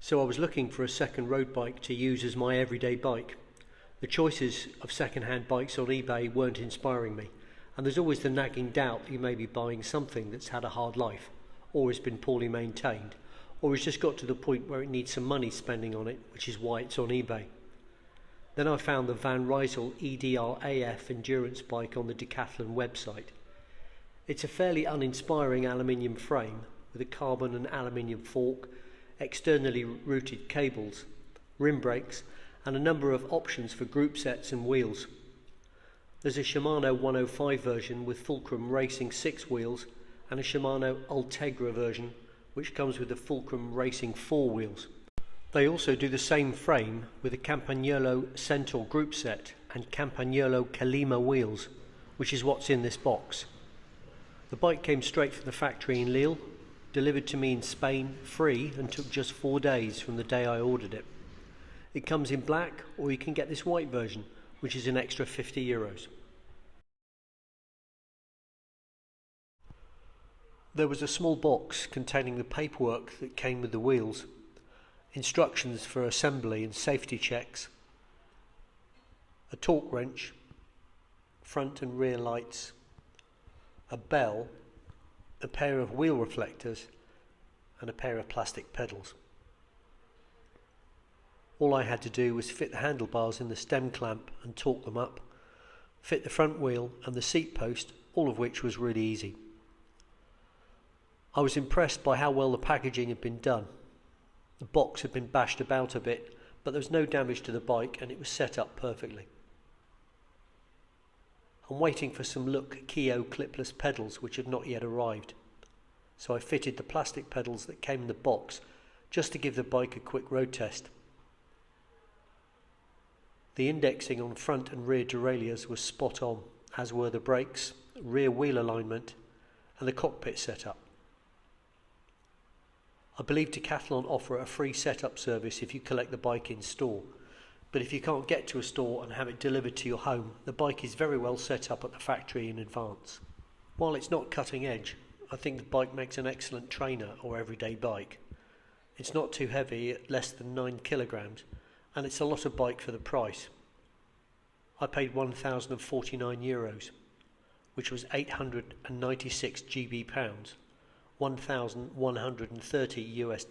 So I was looking for a second road bike to use as my everyday bike. The choices of second-hand bikes on eBay weren't inspiring me, and there's always the nagging doubt that you may be buying something that's had a hard life, or has been poorly maintained, or has just got to the point where it needs some money spending on it, which is why it's on eBay. Then I found the Rysel EDR AF endurance bike on the Decathlon website. It's a fairly uninspiring aluminium frame with a carbon and aluminium fork, externally routed cables, rim brakes, and a number of options for group sets and wheels. There's a Shimano 105 version with Fulcrum Racing 6 wheels and a Shimano Ultegra version which comes with the Fulcrum Racing 4 wheels. They also do the same frame with a Campagnolo Centaur group set and Campagnolo Calima wheels, which is what's in this box. The bike came straight from the factory in Lille, delivered to me in Spain free, and took just 4 days from the day I ordered it. It comes in black, or you can get this white version, which is an extra €50. There was a small box containing the paperwork that came with the wheels, instructions for assembly and safety checks, a torque wrench, front and rear lights, a bell, a pair of wheel reflectors, and a pair of plastic pedals. All I had to do was fit the handlebars in the stem clamp and torque them up, fit the front wheel and the seat post, all of which was really easy. I was impressed by how well the packaging had been done. The box had been bashed about a bit, but there was no damage to the bike and it was set up perfectly. I'm waiting for some Look Keo clipless pedals which had not yet arrived, so I fitted the plastic pedals that came in the box just to give the bike a quick road test. The indexing on front and rear derailleurs was spot on, as were the brakes, rear wheel alignment and the cockpit setup. I believe Decathlon offer a free setup service if you collect the bike in store, but if you can't get to a store and have it delivered to your home, the bike is very well set up at the factory in advance. While it's not cutting edge, I think the bike makes an excellent trainer or everyday bike. It's not too heavy at less than 9 kilograms, and it's a lot of bike for the price. I paid €1,049, which was 896 GB pounds, $1,130 US.